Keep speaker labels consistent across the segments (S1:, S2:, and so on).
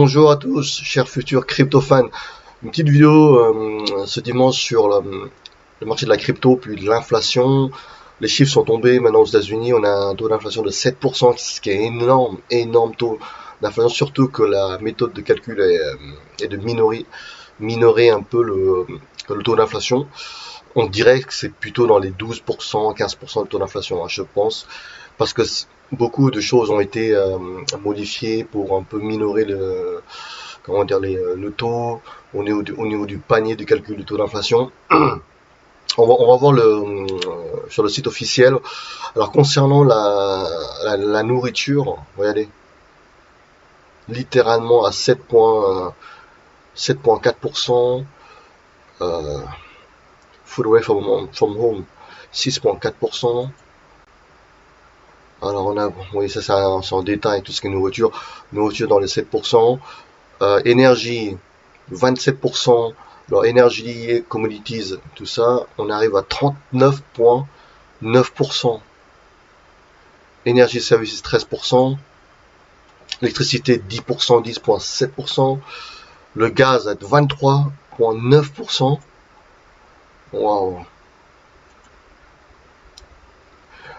S1: Bonjour à tous, chers futurs crypto fans. Une petite vidéo ce dimanche sur le marché de la crypto, puis de l'inflation. Les chiffres sont tombés maintenant aux États-Unis. On a un taux d'inflation de 7%, ce qui est énorme, énorme taux d'inflation. Surtout que la méthode de calcul est de minorer un peu le taux d'inflation. On dirait que c'est plutôt dans les 12%, 15% de taux d'inflation, hein, je pense, parce que beaucoup de choses ont été modifiées pour un peu minorer le taux au niveau du panier de calcul du taux d'inflation. On va voir sur le site officiel. Alors concernant la nourriture, regardez, littéralement à 7,4%. Food away from home, 6,4%. Alors on a, oui, ça c'est en détail, tout ce qui est nourriture dans les 7%. Énergie, 27%. Alors énergie, commodities, tout ça, on arrive à 39,9%. Énergie services, 13%. Électricité, 10%, 10,7%. Le gaz à 23,9%. Waouh.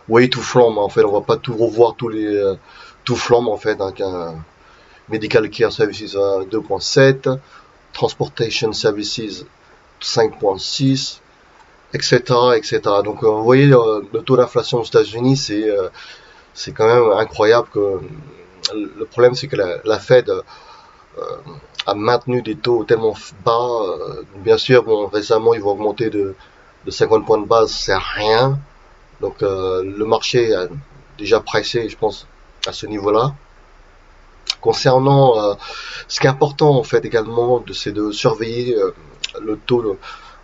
S1: Oui, tout flambe en fait, on va pas tout revoir tout flambe en fait, hein, Medical Care Services à 2,7, Transportation Services 5,6, etc., etc. Donc vous voyez le taux d'inflation aux États-Unis, c'est quand même incroyable. Que le problème c'est que la Fed a maintenu des taux tellement bas. Bien sûr, bon, récemment ils vont augmenter de 50 points de base, c'est rien. Donc le marché a déjà pricé, je pense, à ce niveau-là. Concernant ce qui est important en fait également, c'est de surveiller le taux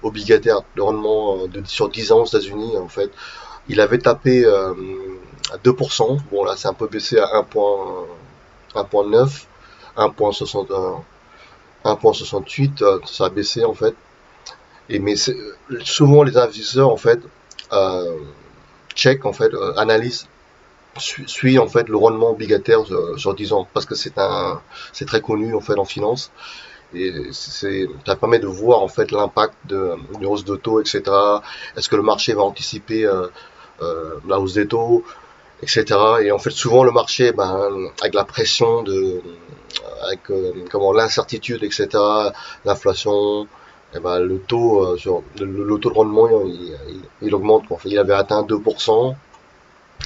S1: obligataire de rendement sur 10 ans aux États-Unis. En fait, il avait tapé à 2%. Bon là, c'est un peu baissé à 1,9, 1,68. Ça a baissé en fait. Mais souvent les investisseurs en fait check en fait, analyse suit en fait le rendement obligataire sur 10 ans parce que c'est très connu en fait en finance et ça permet de voir en fait l'impact d'une hausse de taux, etc. Est-ce que le marché va anticiper la hausse des taux, etc. Et en fait souvent le marché, avec la pression avec l'incertitude, etc., l'inflation, le taux le taux de rendement il augmente. En fait, il avait atteint 2%.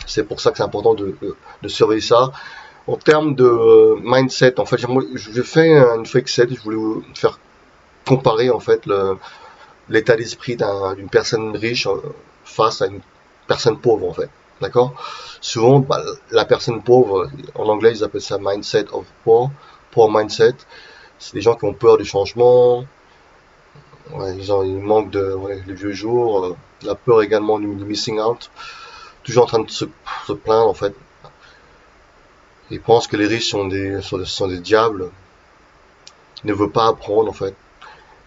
S1: C'est pour ça que c'est important de surveiller ça. En termes de mindset, en fait, je fais une fake set. Je voulais vous faire comparer en fait l'état d'esprit d'une personne riche face à une personne pauvre en fait. D'accord. Souvent, la personne pauvre, en anglais ils appellent ça mindset of poor mindset. C'est des gens qui ont peur du changement. Ouais, ils manquent les vieux jours. La peur également du missing out. Toujours en train de se plaindre en fait. Ils pensent que les riches sont des diables. Ils ne veulent pas apprendre en fait.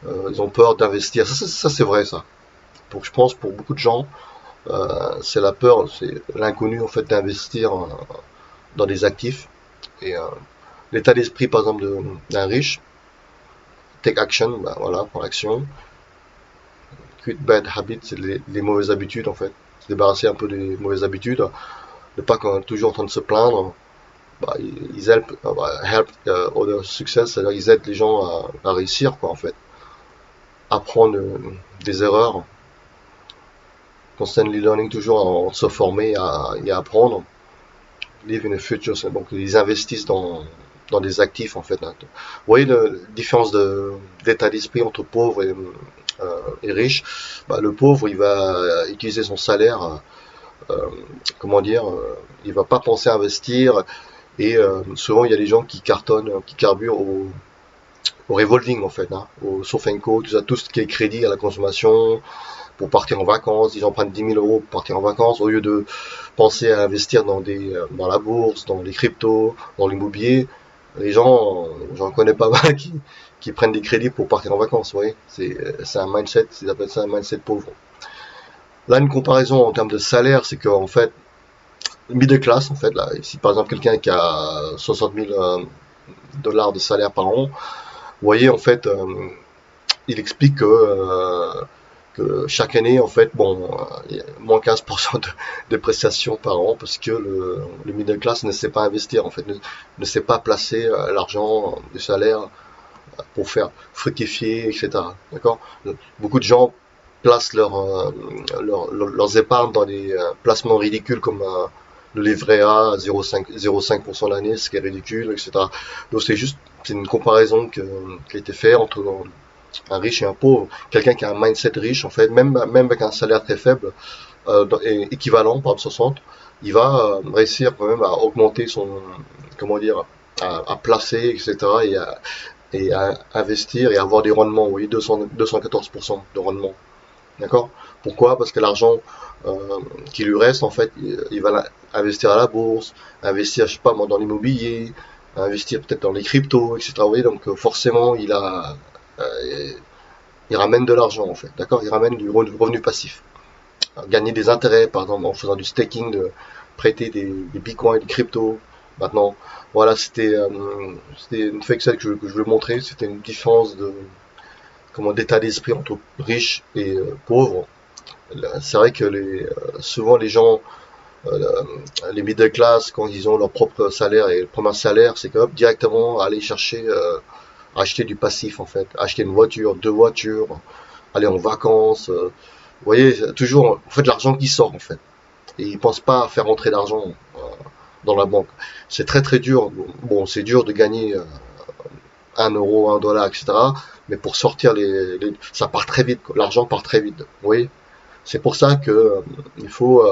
S1: Ils ont peur d'investir. Ça c'est vrai ça. Donc je pense pour beaucoup de gens, c'est la peur, c'est l'inconnu en fait d'investir dans des actifs. Et l'état d'esprit par exemple d'un riche, take action, voilà, prendre action. Quit bad habits, c'est les mauvaises habitudes en fait. Se débarrasser un peu des mauvaises habitudes. Ne pas toujours en train de se plaindre. Ils help other success, c'est-à-dire ils aident les gens à réussir quoi en fait, apprendre des erreurs, constantly learning, toujours se former et à apprendre, live in the future, donc ils investissent dans des actifs en fait. Vous voyez la différence d'état d'esprit entre pauvre et riche. Le pauvre il va utiliser son salaire, il va pas penser à investir. Et souvent, il y a des gens qui cartonnent, qui carburent au revolving, en fait, hein, au Sofenco, tout ce qui est crédit à la consommation, pour partir en vacances. Ils en prennent 10 000 euros pour partir en vacances, au lieu de penser à investir dans la bourse, dans les cryptos, dans l'immobilier. Les gens, j'en connais pas mal qui prennent des crédits pour partir en vacances, vous voyez. C'est un mindset, ils appellent ça un mindset pauvre. Là, une comparaison en termes de salaire, c'est qu'en fait, middle class en fait là, si par exemple quelqu'un qui a 60 000 dollars de salaire par an. Vous voyez, en fait, il explique que chaque année, en fait, bon, il y a moins 15% de prestations par an parce que le middle class ne sait pas investir, en fait, ne sait pas placer l'argent du salaire pour faire fructifier, etc. D'accord? Beaucoup de gens placent leurs épargnes dans des placements ridicules comme le livret A à 0,5% l'année, ce qui est ridicule, etc. Donc c'est une comparaison qui a été faite entre un riche et un pauvre. Quelqu'un qui a un mindset riche, en fait, même avec un salaire très faible, équivalent, par exemple 60, il va réussir quand même à augmenter son, comment dire, à placer, etc. Et à investir et avoir des rendements, oui, 214% de rendement. D'accord? Pourquoi? Parce que l'argent qui lui reste, en fait, il va investir à la bourse, investir, je sais pas moi, dans l'immobilier, investir peut-être dans les cryptos, etc. Vous voyez, donc forcément, euh, il ramène de l'argent, en fait. D'accord? Il ramène du revenu passif. Gagner des intérêts, par exemple, en faisant du staking, de prêter des bitcoins, des cryptos. Maintenant, voilà, c'était une fake que je voulais montrer. C'était une différence de, comment, d'état d'esprit entre riches et pauvres. C'est vrai que souvent les gens, euh, les middle class, quand ils ont leur propre salaire et le premier salaire, c'est quand même directement aller chercher, acheter du passif en fait, acheter une voiture, deux voitures, aller en vacances. Vous voyez, toujours, en fait, l'argent qui sort en fait. Et ils pensent pas à faire rentrer l'argent dans la banque. C'est très très dur. Bon, c'est dur de gagner 1 euro, 1 dollar, etc. Mais pour sortir ça part très vite. L'argent part très vite. Vous voyez. C'est pour ça que il faut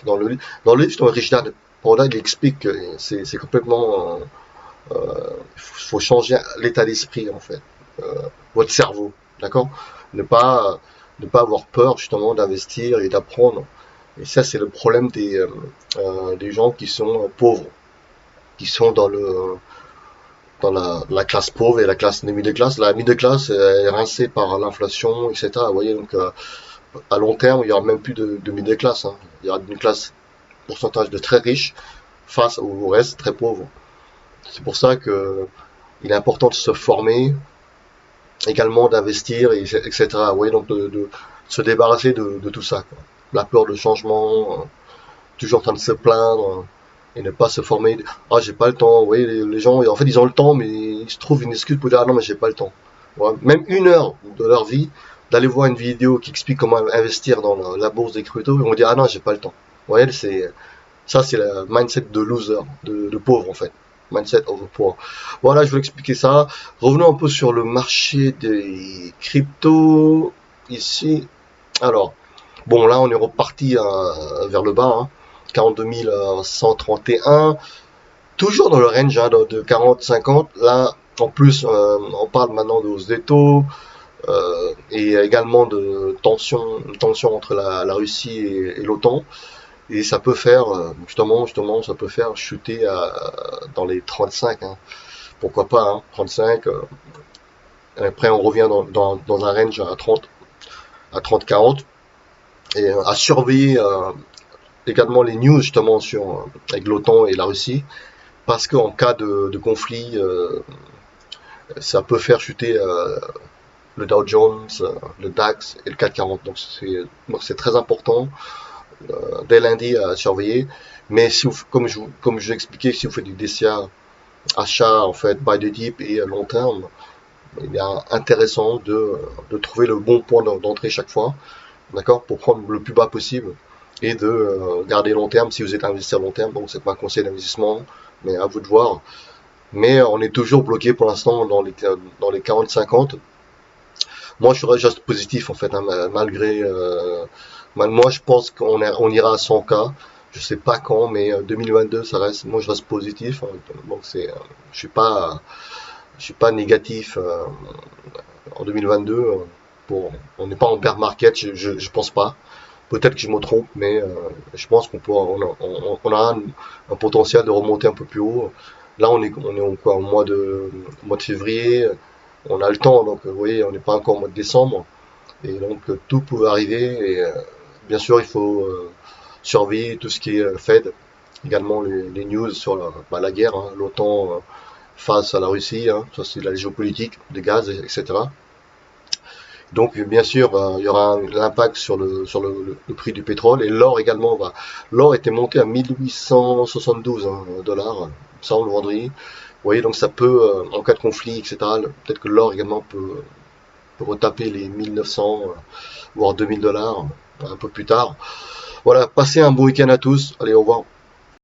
S1: dans le livre sur Rich Dad, Poor Dad, il explique que c'est complètement faut changer l'état d'esprit en fait, votre cerveau, d'accord, ne pas ne pas avoir peur justement d'investir et d'apprendre. Et ça c'est le problème des gens qui sont pauvres, qui sont dans la classe pauvre et la classe des middle class. La middle class est rincée par l'inflation, etc. Vous voyez, donc à long terme, il y aura même plus de middle class. Hein. Il y aura une classe pourcentage de très riches face au reste très pauvre. C'est pour ça que il est important de se former, également d'investir, etc. Vous voyez, donc de se débarrasser de tout ça. Quoi. La peur de changement, toujours en train de se plaindre et ne pas se former. Ah, j'ai pas le temps. Vous voyez, les gens, en fait, ils ont le temps, mais ils se trouvent une excuse pour dire ah non, mais j'ai pas le temps. Voilà. Même 1 heure de leur vie, d'aller voir une vidéo qui explique comment investir dans la bourse des cryptos, ils vont dire ah non, j'ai pas le temps. Vous voyez, c'est le mindset de loser, de pauvre en fait. Mindset of a poor. Voilà, je voulais expliquer ça. Revenons un peu sur le marché des cryptos ici. Alors, bon, là, on est reparti vers le bas, hein. 42 131, toujours dans le range hein, de 40-50. Là, en plus, on parle maintenant de hausse des taux et également de tension entre la Russie et l'OTAN. Et ça peut faire, justement, ça peut faire chuter dans les 35. Hein. Pourquoi pas, hein, 35. Après, on revient dans un range à 30-40. Et à surveiller également les news justement avec l'OTAN et la Russie, parce qu'en cas de conflit, ça peut faire chuter le Dow Jones, le DAX et le CAC 40. Donc c'est très important dès lundi à surveiller. Mais si vous, comme je l'ai expliqué, si vous faites du DCA achat en fait buy the dip et à long terme, il est intéressant de trouver le bon point d'entrée chaque fois, d'accord, pour prendre le plus bas possible et de garder long terme si vous êtes investi à long terme. Donc c'est pas un conseil d'investissement, mais à vous de voir. Mais on est toujours bloqué pour l'instant dans les 40-50. Moi je reste positif en fait, hein, malgré moi je pense on ira à 100K. Je sais pas quand, mais 2022 ça reste. Moi je reste positif. Hein, donc je suis pas négatif en 2022. On n'est pas en bear market, je pense pas. Peut-être que je me trompe, mais je pense on a un potentiel de remonter un peu plus haut. Là, on est quoi, au mois de février. On a le temps, donc vous voyez, on n'est pas encore au mois de décembre. Et donc tout peut arriver. Et bien sûr, il faut surveiller tout ce qui est Fed, également les news sur la guerre, hein, l'OTAN face à la Russie, hein, ça c'est la géopolitique, des gaz, etc. Donc bien sûr, il y aura l'impact sur le prix du pétrole et l'or également va. L'or était monté à 1872 dollars, il me semble, vendredi. Vous voyez, donc ça peut, en cas de conflit, etc., peut-être que l'or également peut retaper les 1900, voire 2000 dollars un peu plus tard. Voilà, passez un bon week-end à tous. Allez, au revoir.